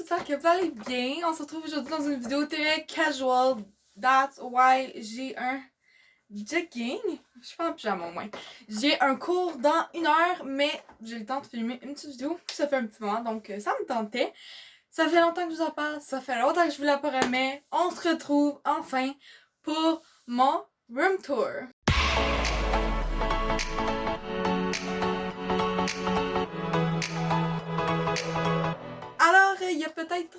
j'espère que vous allez bien. On se retrouve aujourd'hui dans une vidéo très casual. That's why j'ai un jogging. Je suis pas en pyjama au moins. J'ai un cours dans 1 heure, mais j'ai le temps de filmer une petite vidéo. Puis ça fait un petit moment, donc ça me tentait. Ça fait longtemps que je vous en parle, ça fait longtemps que je vous la promets. On se retrouve enfin pour mon room tour. Alors, il y a peut-être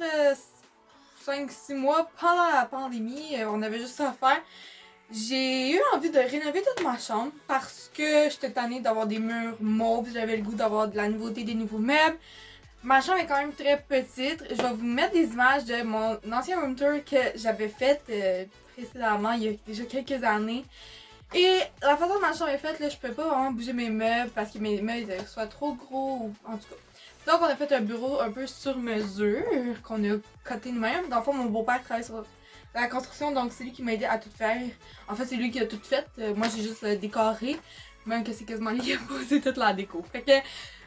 5-6 mois, pendant la pandémie, on avait juste ça à faire. J'ai eu envie de rénover toute ma chambre parce que j'étais tannée d'avoir des murs mauves, j'avais le goût d'avoir de la nouveauté, des nouveaux meubles. Ma chambre est quand même très petite. Je vais vous mettre des images de mon ancien room tour que j'avais fait précédemment, il y a déjà quelques années. Et la façon dont ma chambre est faite, là, je peux pas vraiment bouger mes meubles parce que mes meubles étaient soit trop gros ou en tout cas. Donc on a fait un bureau un peu sur mesure qu'on a coté nous-mêmes. Dans le fond, mon beau-père travaille sur la construction, donc c'est lui qui m'a aidé à tout faire. En fait, c'est lui qui a tout fait. Moi, j'ai juste décoré, même que c'est quasiment lui qui a posé toute la déco. Fait que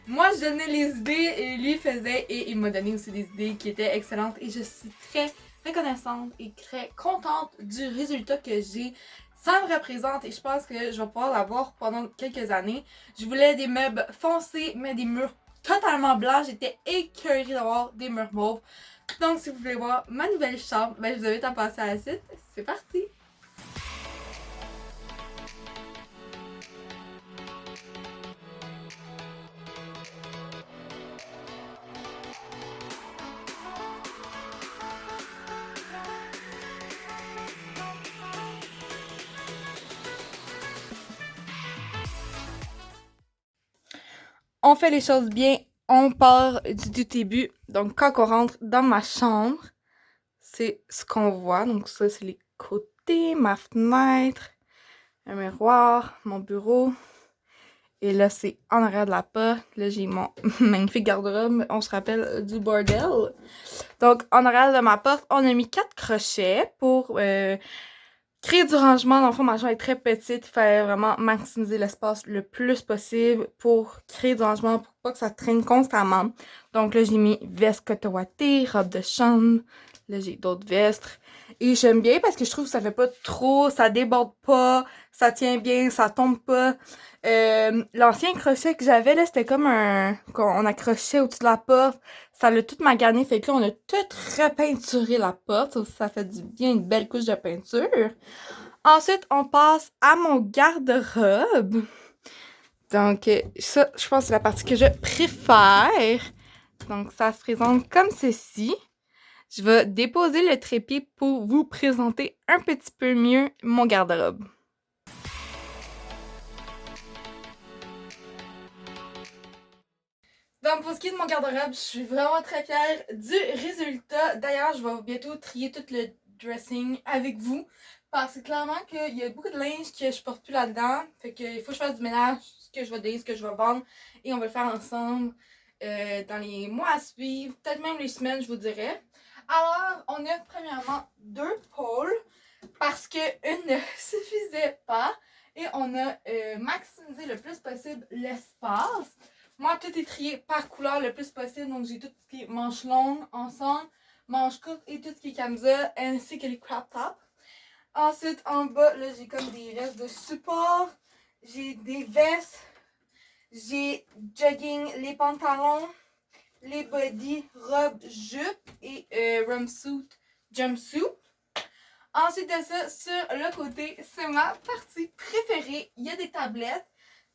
moi, je donnais les idées et lui faisait, et il m'a donné aussi des idées qui étaient excellentes. Et je suis très reconnaissante et très contente du résultat que j'ai. Ça me représente et je pense que je vais pouvoir l'avoir pendant quelques années. Je voulais des meubles foncés, mais des murs totalement blancs. J'étais écœurée d'avoir des murs mauves. Donc, si vous voulez voir ma nouvelle chambre, ben, je vous invite à passer à la suite. C'est parti! On fait les choses bien, on part du début. Donc, quand on rentre dans ma chambre, c'est ce qu'on voit. Donc, ça, c'est les côtés, ma fenêtre, un miroir, mon bureau. Et là, c'est en arrière de la porte. Là, j'ai mon magnifique garde-robe. On se rappelle du bordel. Donc, en arrière de ma porte, on a mis 4 crochets pour créer du rangement. Dans le fond, ma chambre est très petite. Il fallait vraiment maximiser l'espace le plus possible pour créer du rangement, pour pas que ça traîne constamment. Donc là, j'ai mis veste côte ouatée, robe de chambre. Là, j'ai d'autres vestes. Et j'aime bien parce que je trouve que ça fait pas trop, ça déborde pas, ça tient bien, ça tombe pas. L'ancien crochet que j'avais, là, c'était comme qu'on accrochait au-dessus de la porte. Ça l'a tout magané, fait que là, on a tout repeinturé la porte. Ça fait du bien, une belle couche de peinture. Ensuite, on passe à mon garde-robe. Donc, ça, je pense que c'est la partie que je préfère. Donc, ça se présente comme ceci. Je vais déposer le trépied pour vous présenter un petit peu mieux mon garde-robe. Donc, pour ce qui est de mon garde-robe, je suis vraiment très fière du résultat. D'ailleurs, je vais bientôt trier tout le dressing avec vous. Parce que clairement qu'il y a beaucoup de linge que je porte plus là-dedans. Fait qu'il faut que je fasse du ménage, ce que je vais donner, ce que je vais vendre. Et on va le faire ensemble dans les mois à suivre. Peut-être même les semaines, je vous dirais. Alors, on a premièrement 2 pôles. Parce qu'une ne suffisait pas. Et on a maximisé le plus possible l'espace. Moi, tout est trié par couleur le plus possible. Donc, j'ai tout ce qui est manches longues ensemble, manches courtes et tout ce qui est camisole, ainsi que les crop tops. Ensuite, en bas, là, j'ai comme des restes de support. J'ai des vestes. J'ai jogging, les pantalons, les body, robes, jupes et jumpsuit. Ensuite de ça, sur le côté, c'est ma partie préférée. Il y a des tablettes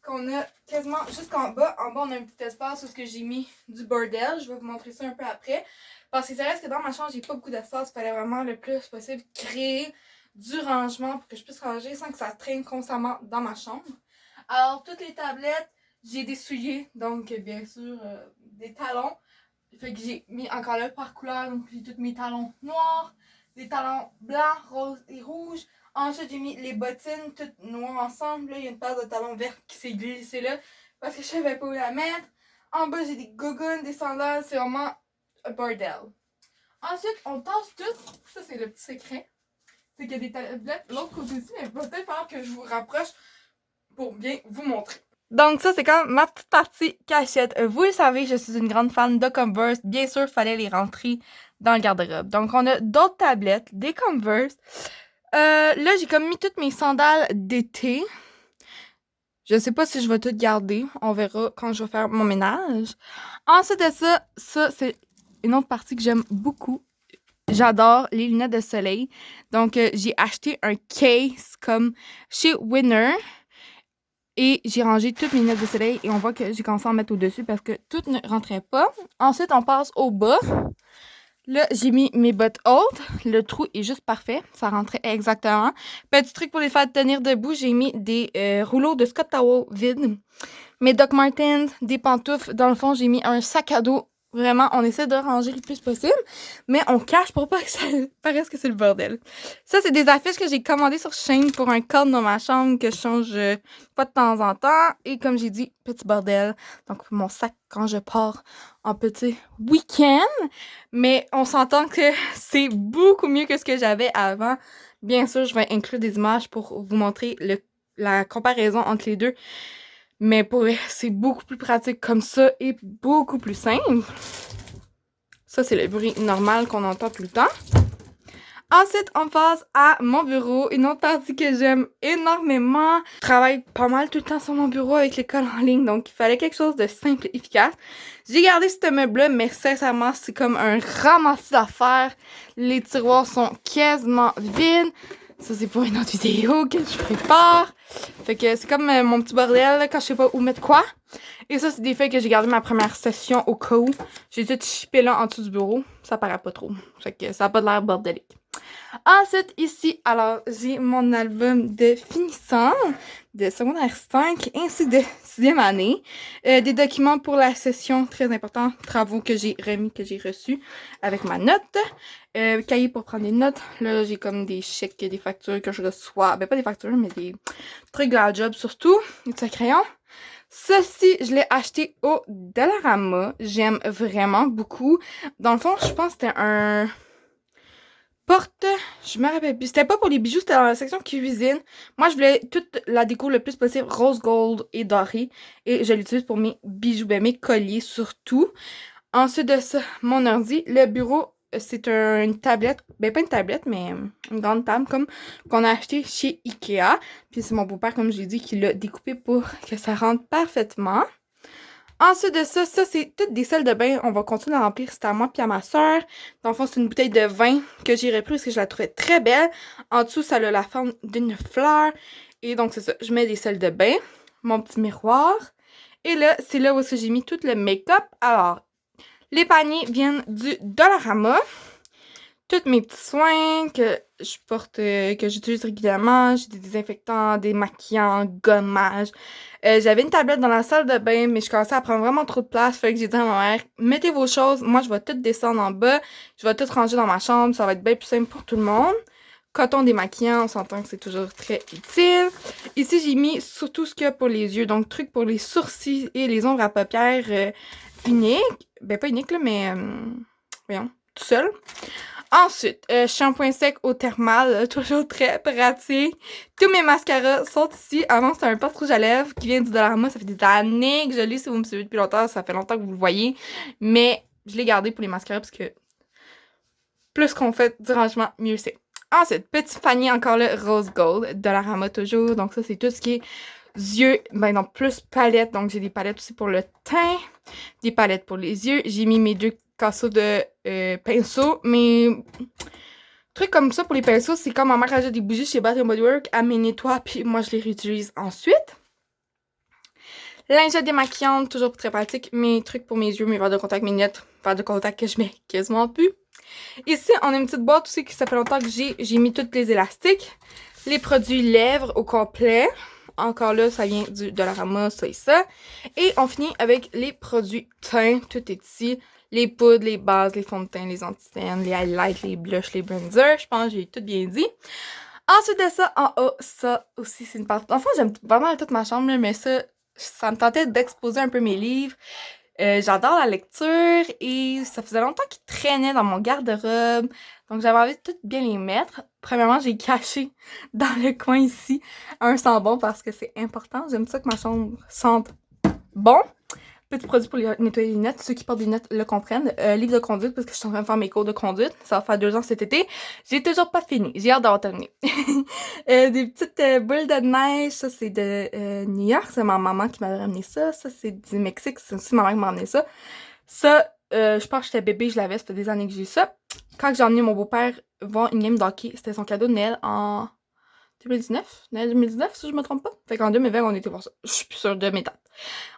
qu'on a quasiment jusqu'en bas. En bas, on a un petit espace où j'ai mis du bordel. Je vais vous montrer ça un peu après. Parce que ça reste que dans ma chambre, j'ai pas beaucoup d'espace. Il fallait vraiment le plus possible créer du rangement pour que je puisse ranger sans que ça traîne constamment dans ma chambre. Alors, toutes les tablettes, j'ai des souliers. Donc, bien sûr, des talons. Fait que j'ai mis encore là par couleur. Donc, j'ai tous mes talons noirs, des talons blancs, roses et rouges. Ensuite, j'ai mis les bottines toutes noires ensemble. Là, il y a une paire de talons verts qui s'est glissée là parce que je savais pas où la mettre. En bas, j'ai des gougounes, des sandales. C'est vraiment un bordel. Ensuite, on tasse tout. Ça, c'est le petit secret. C'est qu'il y a des tablettes de l'autre côté aussi, mais il va peut-être falloir que je vous rapproche pour bien vous montrer. Donc ça, c'est comme ma petite partie cachette. Vous le savez, je suis une grande fan de Converse. Bien sûr, il fallait les rentrer dans le garde-robe. Donc on a d'autres tablettes, des Converse. Là, j'ai comme mis toutes mes sandales d'été. Je sais pas si je vais tout garder. On verra quand je vais faire mon ménage. Ensuite de ça, c'est une autre partie que j'aime beaucoup. J'adore les lunettes de soleil. Donc, j'ai acheté un case comme chez Winner. Et j'ai rangé toutes mes lunettes de soleil. Et on voit que j'ai commencé à en mettre au-dessus parce que tout ne rentrait pas. Ensuite, on passe au bas. Là, j'ai mis mes bottes hautes. Le trou est juste parfait. Ça rentrait exactement. Petit truc pour les faire tenir debout, j'ai mis des rouleaux de Scott Towel vides. Mes Doc Martens, des pantoufles. Dans le fond, j'ai mis un sac à dos. Vraiment, on essaie de ranger le plus possible, mais on cache pour pas que ça paraisse que c'est le bordel. Ça, c'est des affiches que j'ai commandées sur Shein pour un cadre dans ma chambre que je change pas de temps en temps. Et comme j'ai dit, petit bordel. Donc, mon sac quand je pars en petit week-end. Mais on s'entend que c'est beaucoup mieux que ce que j'avais avant. Bien sûr, je vais inclure des images pour vous montrer la comparaison entre les deux. Mais pour c'est beaucoup plus pratique comme ça et beaucoup plus simple. Ça, c'est le bruit normal qu'on entend tout le temps. Ensuite, on passe à mon bureau, une autre partie que j'aime énormément. Je travaille pas mal tout le temps sur mon bureau avec l'école en ligne, donc il fallait quelque chose de simple et efficace. J'ai gardé ce meuble-là, mais sincèrement, c'est comme un ramassis d'affaires. Les tiroirs sont quasiment vides. Ça, c'est pour une autre vidéo que je prépare. Fait que c'est comme mon petit bordel là, quand je sais pas où mettre quoi. Et ça, c'est des feuilles que j'ai gardées ma première session au cas où. J'ai tout chippé là en dessous du bureau. Ça paraît pas trop. Fait que ça a pas de l'air bordélique. Ensuite, ici, alors, j'ai mon album de finissant de secondaire 5 ainsi de 6e année. Des documents pour la session, très important, travaux que j'ai remis, que j'ai reçus avec ma note. Cahier pour prendre des notes. Là, j'ai comme des chèques, des factures que je reçois. Ben, pas des factures, mais des trucs de la job surtout. Des petits crayons. Ceci, je l'ai acheté au Dollarama. J'aime vraiment beaucoup. Dans le fond, je pense que c'était un porte, je me rappelle plus. C'était pas pour les bijoux, c'était dans la section cuisine. Moi, je voulais toute la déco le plus possible rose gold et doré. Et je l'utilise pour mes bijoux, ben mes colliers surtout. Ensuite de ça, mon ordi. Le bureau, c'est une tablette. Ben pas une tablette, mais une grande table comme qu'on a acheté chez Ikea. Puis c'est mon beau-père, comme j'ai dit, qui l'a découpé pour que ça rentre parfaitement. Ensuite de ça, c'est toutes des sels de bain. On va continuer à remplir. C'est à moi puis à ma soeur. Dans le fond, c'est une bouteille de vin que j'ai repris parce que je la trouvais très belle. En dessous, ça a la forme d'une fleur. Et donc, c'est ça. Je mets des sels de bain. Mon petit miroir. Et là, c'est là où j'ai mis tout le make-up. Alors, les paniers viennent du Dollarama. Tous mes petits soins que je porte, que j'utilise régulièrement. J'ai des désinfectants, des maquillants, gommage. J'avais une tablette dans la salle de bain, mais je commençais à prendre vraiment trop de place. Fait que j'ai dit à ma mère, mettez vos choses. Moi, je vais tout descendre en bas. Je vais tout ranger dans ma chambre. Ça va être bien plus simple pour tout le monde. Coton démaquillant, on s'entend que c'est toujours très utile. Ici, j'ai mis surtout ce qu'il y a pour les yeux. Donc, truc pour les sourcils et les ombres à paupières uniques. Ben, pas unique, là, mais... voyons, tout seul. Ensuite, shampoing sec au thermal, toujours très pratique. Tous mes mascaras sont ici. Avant, c'était un porte rouge à lèvres qui vient du Dollarama. Ça fait des années que je l'ai. Si vous me suivez depuis longtemps, ça fait longtemps que vous le voyez. Mais je l'ai gardé pour les mascaras parce que plus qu'on fait du rangement, mieux c'est. Ensuite, petit panier encore le rose gold, Dollarama toujours. Donc ça, c'est tout ce qui est yeux. Ben non, plus palettes. Donc j'ai des palettes aussi pour le teint. Des palettes pour les yeux. J'ai mis mes 2 casseaux de pinceaux. Mais trucs comme ça pour les pinceaux, c'est quand ma mère achète des bougies chez Bath & Body Works, elle me nettoie, puis moi je les réutilise ensuite. Lingette démaquillante, toujours très pratique. Mes trucs pour mes yeux, mes verres de contact, mes lunettes, verres de contact que je mets quasiment plus. Ici, on a une petite boîte aussi qui ça fait longtemps que j'ai mis tous les élastiques. Les produits lèvres au complet. Encore là, ça vient du Dollarama, ça et ça. Et on finit avec les produits teint. Tout est ici. Les poudres, les bases, les fonds de teint, les anti-cernes, les highlights, les blushs, les bronzers. Je pense que j'ai tout bien dit. Ensuite de ça, en haut, ça aussi, c'est une partie. Enfin, j'aime vraiment toute ma chambre, mais ça me tentait d'exposer un peu mes livres. J'adore la lecture et ça faisait longtemps qu'ils traînaient dans mon garde-robe. Donc, j'avais envie de tout bien les mettre. Premièrement, j'ai caché dans le coin ici un sambon parce que c'est important. J'aime ça que ma chambre sente bon. Petit produit pour nettoyer les lunettes. Ceux qui portent des lunettes le comprennent. Livre de conduite parce que je suis en train de faire mes cours de conduite. Ça va faire 2 ans cet été. J'ai toujours pas fini. J'ai hâte d'avoir terminé. Des petites boules de neige. Ça, c'est de New York. C'est ma maman qui m'avait ramené ça. Ça, c'est du Mexique. C'est aussi ma mère qui m'a ramené ça. Ça, je pense que j'étais bébé. Je l'avais. Ça fait des années que j'ai eu ça. Quand j'ai emmené mon beau-père voir une game d'hockey, c'était son cadeau de Noël en 2019. Noël 2019, si je me trompe pas. Fait qu'en 2020, on était voir ça. Je suis plus sûre de mes dates.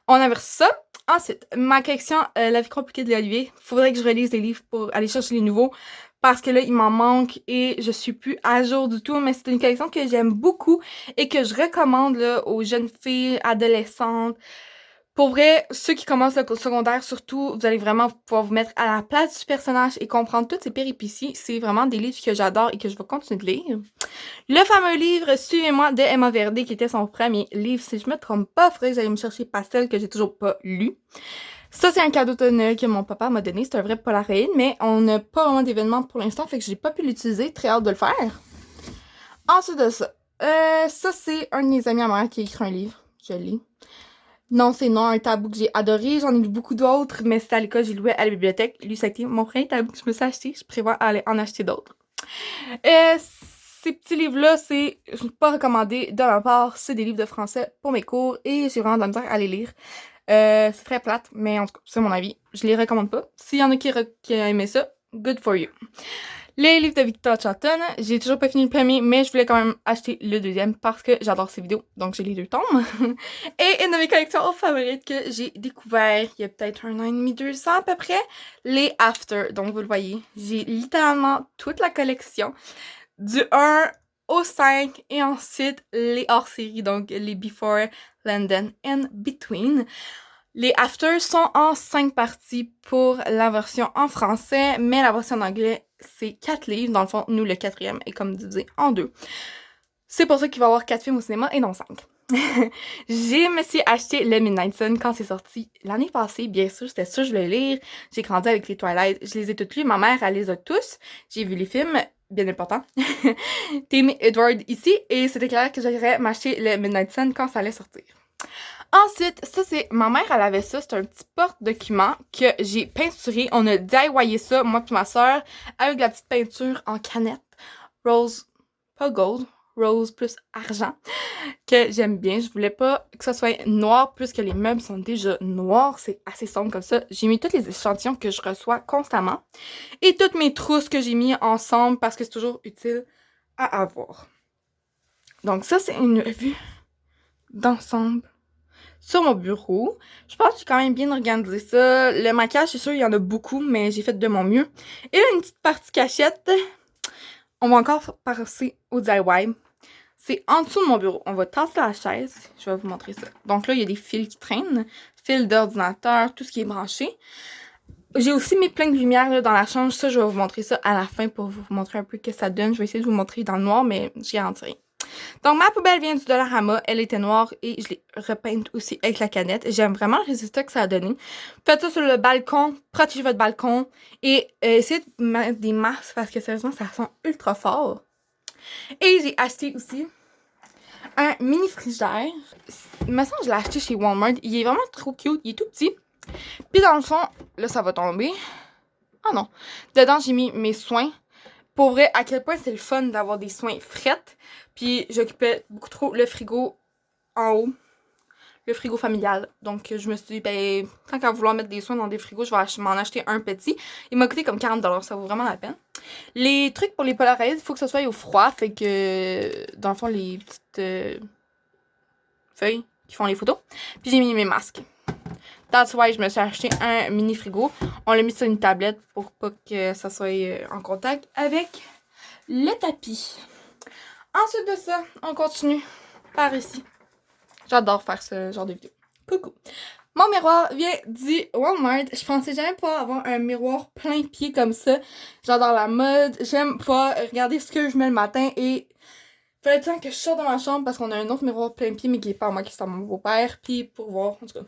On avait reçu ça. Ensuite, ma collection La vie compliquée de l'Olivier. Faudrait que je relise des livres pour aller chercher les nouveaux. Parce que là, il m'en manque et je suis plus à jour du tout. Mais c'est une collection que j'aime beaucoup et que je recommande là, aux jeunes filles, adolescentes. Pour vrai, ceux qui commencent le secondaire, surtout, vous allez vraiment pouvoir vous mettre à la place du personnage et comprendre toutes ses péripéties. C'est vraiment des livres que j'adore et que je vais continuer de lire. Le fameux livre Suivez-moi de Emma Verdé, qui était son premier livre, si je me trompe pas, faudrait que j'aille me chercher Pastel, que j'ai toujours pas lu. Ça, c'est un cadeau de Noël que mon papa m'a donné. C'est un vrai Polaroid, mais on n'a pas vraiment d'événement pour l'instant, fait que j'ai pas pu l'utiliser. Très hâte de le faire. Ensuite de ça, ça, c'est un de mes amis à moi qui a écrit un livre. Je lis. Non, c'est non, un tabou que j'ai adoré. J'en ai lu beaucoup d'autres, mais c'était à l'école, j'ai loué à la bibliothèque. Lui, ça a été mon premier tabou que je me suis acheté. Je prévois aller en acheter d'autres. Ces petits livres-là, je ne peux pas recommander de ma part. C'est des livres de français pour mes cours et j'ai vraiment de la misère à les lire. C'est très plate, mais en tout cas, c'est mon avis. Je les recommande pas. S'il y en a qui aiment ça, good for you. Les livres de Victor Charlton, j'ai toujours pas fini le premier, mais je voulais quand même acheter le deuxième parce que j'adore ses vidéos, donc j'ai les 2 tomes. Et une de mes collections favorites que j'ai découvert il y a peut-être 1 an et demi, 2 ans à peu près, les After. Donc vous le voyez, j'ai littéralement toute la collection, du 1 au 5, et ensuite les hors-séries, donc les Before, London and Between. Les After sont en 5 parties pour la version en français, mais la version en anglais, c'est 4 livres. Dans le fond, nous, le 4e est comme divisé en 2. C'est pour ça qu'il va y avoir 4 films au cinéma et non 5. Je me suis acheté le Midnight Sun quand c'est sorti l'année passée. Bien sûr, c'était sûr, je voulais lire. J'ai grandi avec les Twilight. Je les ai toutes lues. Ma mère, elle les a tous. J'ai vu les films, bien important. Tim Edward ici. Et c'était clair que j'allais m'acheter le Midnight Sun quand ça allait sortir. Ensuite, ça c'est, ma mère elle avait ça, c'est un petit porte-document que j'ai peinturé, on a DIYé ça, moi et ma soeur, avec de la petite peinture en canette, rose, pas gold, rose plus argent, que j'aime bien. Je voulais pas que ça soit noir, puisque les meubles sont déjà noirs, c'est assez sombre comme ça. J'ai mis tous les échantillons que je reçois constamment, et toutes mes trousses que j'ai mis ensemble, parce que c'est toujours utile à avoir. Donc ça c'est une vue d'ensemble sur mon bureau. Je pense que j'ai quand même bien organisé ça. Le maquillage, c'est sûr, il y en a beaucoup, mais j'ai fait de mon mieux. Et là, une petite partie cachette. On va encore passer au DIY. C'est en dessous de mon bureau. On va tasser la chaise. Je vais vous montrer ça. Donc là, il y a des fils qui traînent. Fils d'ordinateur, tout ce qui est branché. J'ai aussi mis plein de lumière là, dans la chambre. Ça, je vais vous montrer ça à la fin pour vous montrer un peu ce que ça donne. Je vais essayer de vous montrer dans le noir, mais j'y garantis rien. Donc, ma poubelle vient du Dollarama. Elle était noire et je l'ai repeinte aussi avec la canette. J'aime vraiment le résultat que ça a donné. Faites ça sur le balcon. Protégez votre balcon. Et essayez de mettre des masques parce que sérieusement, ça sent ultra fort. Et j'ai acheté aussi un mini frigidaire. Il me semble que je l'ai acheté chez Walmart. Il est vraiment trop cute. Il est tout petit. Puis dans le fond, là, ça va tomber. Ah non. Dedans, j'ai mis mes soins. Pour vrai, à quel point c'est le fun d'avoir des soins frettes. Puis j'occupais beaucoup trop le frigo en haut. Le frigo familial. Donc je me suis dit, ben, tant qu'à vouloir mettre des soins dans des frigos, je vais m'en acheter un petit. Il m'a coûté comme 40$. Ça vaut vraiment la peine. Les trucs pour les Polaroids, il faut que ça soit au froid. Fait que, dans le fond, les petites feuilles qui font les photos. Puis j'ai mis mes masques. That's why je me suis acheté un mini frigo. On l'a mis sur une tablette pour pas que ça soit en contact avec le tapis. Ensuite de ça, on continue par ici. J'adore faire ce genre de vidéo. Coucou. Mon miroir vient du Walmart. Je pensais jamais pouvoir avoir un miroir plein pied comme ça. J'adore la mode. J'aime pouvoir regarder ce que je mets le matin et il fallait le temps que je sorte de ma chambre parce qu'on a un autre miroir plein pied mais qui est pas à moi, qui est à mon beau-père. Puis pour voir, en tout cas.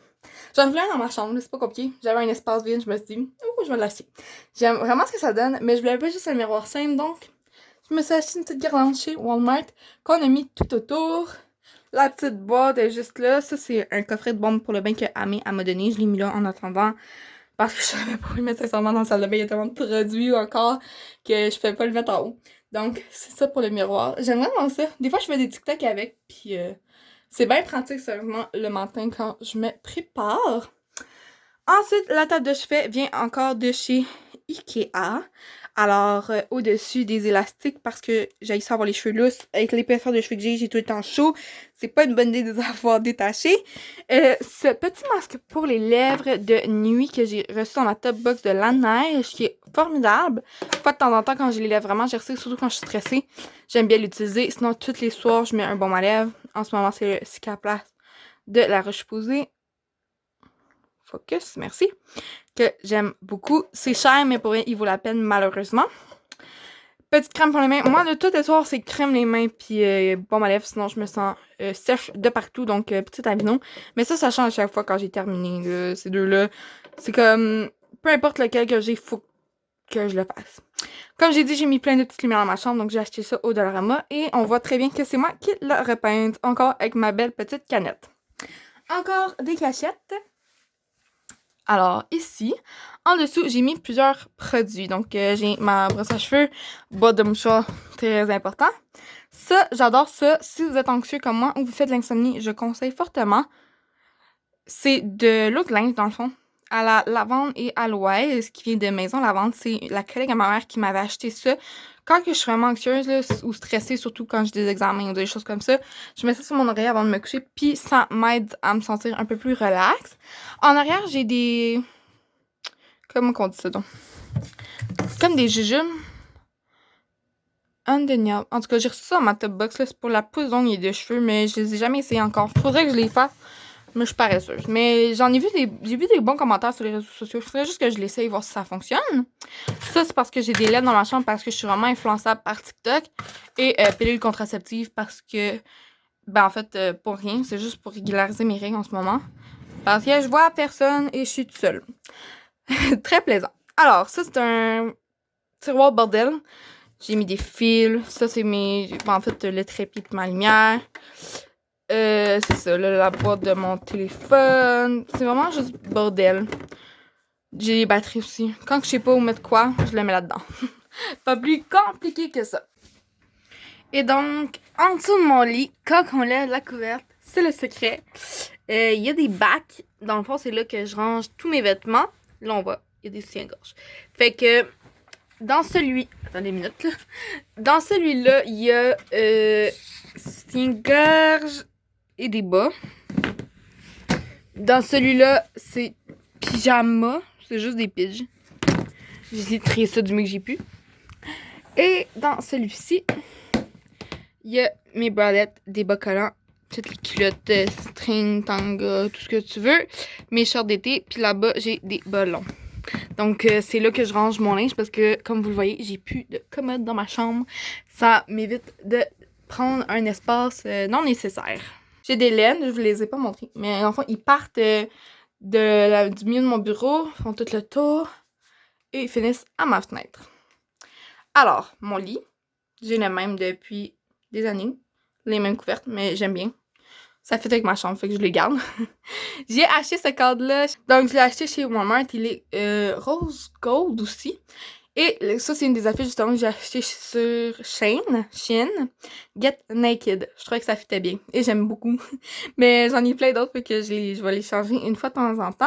J'en voulais un dans ma chambre, c'est pas compliqué. J'avais un espace vide, je me suis dit, oh, je vais l'acheter. J'aime vraiment ce que ça donne, mais je voulais pas juste un miroir simple, donc je me suis acheté une petite guirlande chez Walmart qu'on a mis tout autour. La petite boîte est juste là. Ça, c'est un coffret de bombes pour le bain que Amé m'a donné. Je l'ai mis là en attendant. Parce que je savais pas où le mettre sincèrement dans la salle de bain. Il y a tellement de produits encore que je fais pas le mettre en haut. Donc, c'est ça pour le miroir. J'aime vraiment ça. Des fois, je fais des TikTok avec. Puis, c'est bien pratique, sérieusement, le matin quand je me prépare. Ensuite, la table de chevet vient encore de chez Ikea. Alors, au-dessus des élastiques, parce que j'ai ça avoir les cheveux lousses. Avec l'épaisseur de cheveux que j'ai tout le temps chaud. C'est pas une bonne idée de les avoir détachés. Ce petit masque pour les lèvres de nuit que j'ai reçu dans ma top box de la neige, qui est formidable. Pas de temps en temps, quand j'ai les lèvres vraiment gercées, surtout quand je suis stressée, j'aime bien l'utiliser. Sinon, tous les soirs, je mets un baume à lèvres. En ce moment, c'est le Cicaplast de La Roche-Posay. Focus, merci. Que j'aime beaucoup. C'est cher, mais pour rien, il vaut la peine, malheureusement. Petite crème pour les mains. Moi, de tous les soirs, c'est crème les mains puis baume à lèvres. Sinon, je me sens sèche de partout. Donc, petite Avino. Mais ça change à chaque fois quand j'ai terminé. Là, ces deux-là. C'est comme, peu importe lequel que j'ai, faut que je le fasse. Comme j'ai dit, j'ai mis plein de petites lumières dans ma chambre. Donc, j'ai acheté ça au Dollarama. Et on voit très bien que c'est moi qui l'ai repeinte. Encore avec ma belle petite canette. Encore des cachettes. Alors, ici, en dessous, j'ai mis plusieurs produits. Donc, j'ai ma brosse à cheveux, boîte de mouchoirs, très important. Ça, j'adore ça. Si vous êtes anxieux comme moi ou vous faites de l'insomnie, je conseille fortement. C'est de l'eau de linge, dans le fond, à la lavande et aloès, qui vient de Maison Lavande. C'est la collègue à ma mère qui m'avait acheté ça. Quand que je suis vraiment anxieuse là, ou stressée, surtout quand j'ai des examens ou des choses comme ça, je mets ça sur mon oreille avant de me coucher, puis ça m'aide à me sentir un peu plus relax. En arrière, j'ai des... Comment on dit ça donc? Comme des jujubes. Indéniable. En tout cas, j'ai reçu ça dans ma top box. C'est pour la pousse d'ongles et de cheveux, mais je les ai jamais essayé encore. Faudrait que je les fasse. Mais je suis paresseuse. Mais j'en ai vu j'ai vu des bons commentaires sur les réseaux sociaux. Il faudrait juste que je l'essaye, voir si ça fonctionne. Ça, c'est parce que j'ai des LED dans ma chambre, parce que je suis vraiment influençable par TikTok. Et pilule contraceptive parce que, ben en fait, pour rien. C'est juste pour régulariser mes règles en ce moment. Parce que je vois personne et je suis toute seule. Très plaisant. Alors, ça, c'est un tiroir bordel. J'ai mis des fils. Ça, c'est mes... En fait, le trépied de ma lumière. C'est ça, là, la boîte de mon téléphone. C'est vraiment juste bordel. J'ai les batteries aussi. Quand je sais pas où mettre quoi, je le mets là-dedans. Pas plus compliqué que ça. Et donc, en dessous de mon lit, quand on lève la couverte, c'est le secret. Il y a des bacs. Dans le fond, c'est là que je range tous mes vêtements. Là, on voit, il y a des soutiens-gorge. Fait que, dans celui... Attendez une minute, là. Dans celui-là, il y a soutien-gorge et des bas. Dans celui-là, c'est pyjama. C'est juste des piges. J'ai essayé de trier ça du mieux que j'ai pu. Et dans celui-ci, il y a mes bralettes, des bas collants, toutes les culottes, string, tanga, tout ce que tu veux. Mes shorts d'été, puis là-bas, j'ai des bas longs. Donc, c'est là que je range mon linge parce que, comme vous le voyez, j'ai plus de commode dans ma chambre. Ça m'évite de prendre un espace non nécessaire. J'ai des laines, je vous les ai pas montrées, mais en fait, ils partent du milieu de mon bureau, font tout le tour et finissent à ma fenêtre. Alors, mon lit, j'ai le même depuis des années, les mêmes couvertes, mais j'aime bien. Ça fait avec ma chambre, fait que je les garde. J'ai acheté ce cadre-là. Donc, je l'ai acheté chez Walmart. Il est rose gold aussi. Et ça, c'est une des affiches justement que j'ai acheté sur Shein. Get Naked. Je trouvais que ça fitait bien. Et j'aime beaucoup. Mais j'en ai plein d'autres, fait que je vais les changer une fois de temps en temps.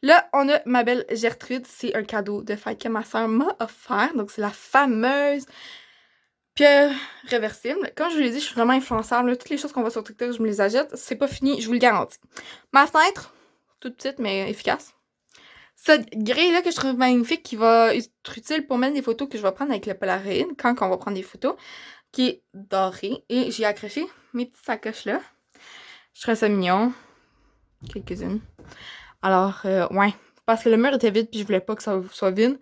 Là, on a ma belle Gertrude. C'est un cadeau de fête que ma soeur m'a offert. Donc, c'est la fameuse pierre réversible. Comme je vous l'ai dit, je suis vraiment influençable. Là. Toutes les choses qu'on voit sur TikTok, je me les achète. C'est pas fini, je vous le garantis. Ma fenêtre, toute petite, mais efficace. Cette grille-là que je trouve magnifique, qui va être utile pour mettre des photos que je vais prendre avec le Polaroid, quand on va prendre des photos, qui est dorée. Et j'ai accroché mes petites sacoches là. Je trouve ça mignon. Quelques-unes. Alors, ouais. Parce que le mur était vide, puis je voulais pas que ça soit vide.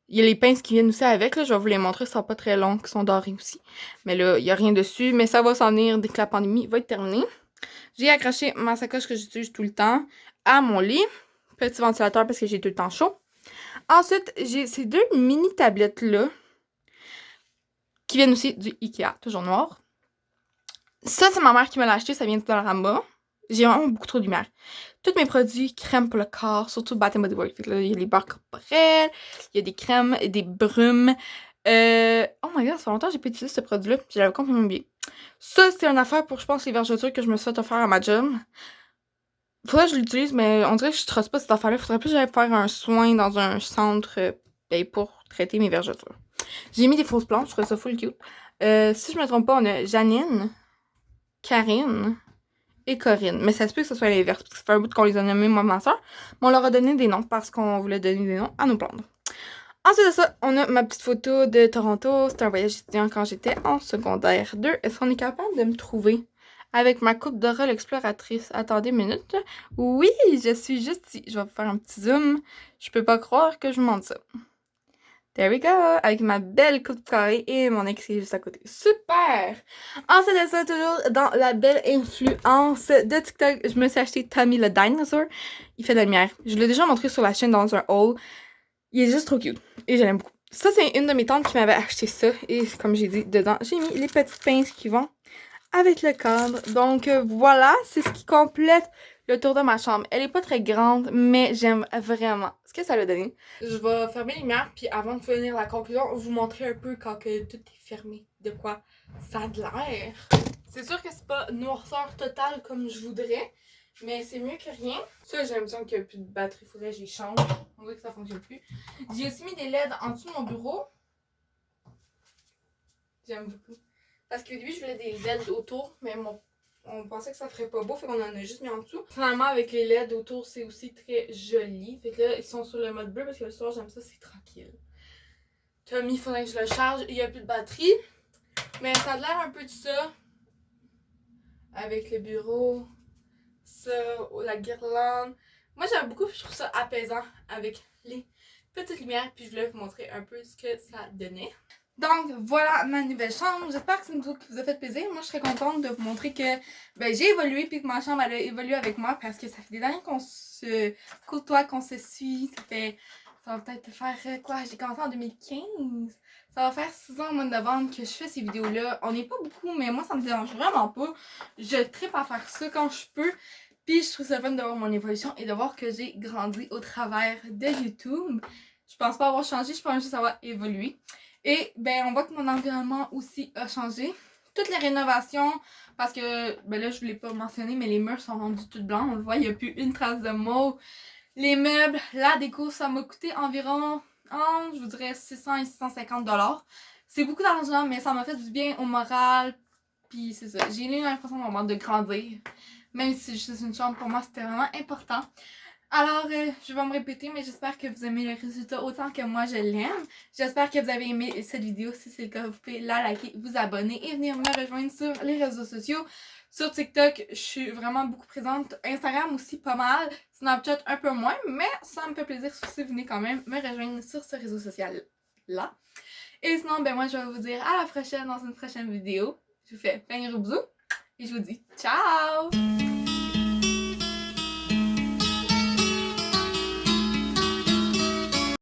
Il y a les pinces qui viennent aussi avec, là, je vais vous les montrer, ça sera pas très long, qui sont dorés aussi. Mais là, il n'y a rien dessus, mais ça va s'en venir dès que la pandémie va être terminée. J'ai accroché ma sacoche que j'utilise tout le temps à mon lit. Petit ventilateur parce que j'ai tout le temps chaud. Ensuite, j'ai ces deux mini tablettes-là qui viennent aussi du Ikea, toujours noir. Ça, c'est ma mère qui me l'a acheté, ça vient de Dollarama. J'ai vraiment beaucoup trop de lumière. Tous mes produits, crème pour le corps, surtout Bath & Body Works. Fait que là, il y a les beurres corporels, il y a des crèmes, des brumes. Oh my god, ça fait longtemps que j'ai pas utilisé ce produit-là. Je l'avais complètement oublié. Ça, c'est une affaire pour, je pense, les vergetures que je me suis fait offrir à ma job. Faudrait que je l'utilise, mais on dirait que je trosse pas cette affaire-là. Faudrait plus que j'aille faire un soin dans un centre pour traiter mes vergetures. J'ai mis des fausses plantes, je trouve ça full cute. Si je me trompe pas, on a Janine, Karine et Corinne. Mais ça se peut que ce soit l'inverse, parce que ça fait un bout qu'on les a nommés, moi et ma soeur. Mais on leur a donné des noms parce qu'on voulait donner des noms à nos plantes. Ensuite de ça, on a ma petite photo de Toronto. C'était un voyage étudiant quand j'étais en secondaire 2. Est-ce qu'on est capable de me trouver avec ma coupe d'Aura l'exploratrice? Attendez une minute. Oui, je suis juste ici. Je vais vous faire un petit zoom. Je peux pas croire que je vous montre ça. There we go! Avec ma belle coupe carrée et mon ex qui est juste à côté. Super! Ensuite de ça, toujours dans la belle influence de TikTok, je me suis acheté Tommy le Dinosaur. Il fait de la lumière. Je l'ai déjà montré sur la chaîne dans un haul. Il est juste trop cute. Et je l'aime beaucoup. Ça, c'est une de mes tantes qui m'avait acheté ça. Et comme j'ai dit, dedans, j'ai mis les petites pinces qui vont avec le cadre. Donc voilà, c'est ce qui complète le tour de ma chambre. Elle est pas très grande, mais j'aime vraiment ce que ça l'a donné. Je vais fermer les lumières, puis avant de finir la conclusion, vous montrer un peu quand que tout est fermé, de quoi ça a de l'air. C'est sûr que c'est pas noirceur totale comme je voudrais, mais c'est mieux que rien. Ça, j'ai l'impression qu'il n'y a plus de batterie, faudrait que j'y change. On dirait que ça fonctionne plus. J'ai aussi mis des LED en dessous de mon bureau. J'aime beaucoup. Parce qu'au début, je voulais des LED autour, mais on pensait que ça ferait pas beau, fait qu'on en a juste mis en dessous. Finalement, avec les LED autour, c'est aussi très joli. Fait que là, ils sont sur le mode bleu parce que le soir, j'aime ça, c'est tranquille. Tommy, il faudrait que je le charge. Il n'y a plus de batterie. Mais ça a l'air un peu de ça. Avec le bureau, ça, la guirlande. Moi, j'aime beaucoup, je trouve ça apaisant avec les petites lumières. Puis je voulais vous montrer un peu ce que ça donnait. Donc voilà ma nouvelle chambre. J'espère que c'est une vidéo qui vous a fait plaisir. Moi je serais contente de vous montrer que j'ai évolué puis que ma chambre elle a évolué avec moi parce que ça fait des années qu'on se côtoie, qu'on se suit. Ça va peut-être faire quoi? J'ai commencé en 2015. Ça va faire 6 ans au mois de novembre que je fais ces vidéos-là. On n'est pas beaucoup, mais moi ça me dérange vraiment pas. Je trippe à faire ça quand je peux. Puis je trouve ça fun de voir mon évolution et de voir que j'ai grandi au travers de YouTube. Je pense pas avoir changé, je pense juste avoir évolué. Et on voit que mon environnement aussi a changé. Toutes les rénovations, parce que là je ne l'ai pas mentionné, mais les murs sont rendus tout blancs. On le voit, il n'y a plus une trace de mauve. Les meubles, la déco, ça m'a coûté environ, je vous dirais 600 et 650 $. C'est beaucoup d'argent, mais ça m'a fait du bien au moral. Puis c'est ça, j'ai eu l'impression vraiment de grandir. Même si c'est juste une chambre, pour moi c'était vraiment important. Alors, je vais me répéter, mais j'espère que vous aimez le résultat autant que moi je l'aime. J'espère que vous avez aimé cette vidéo. Si c'est le cas, vous pouvez la liker, vous abonner et venir me rejoindre sur les réseaux sociaux. Sur TikTok, je suis vraiment beaucoup présente. Instagram aussi pas mal. Snapchat un peu moins, mais ça me fait plaisir si vous venez quand même me rejoindre sur ce réseau social-là. Et sinon, moi je vais vous dire à la prochaine dans une prochaine vidéo. Je vous fais plein de gros bisous et je vous dis ciao!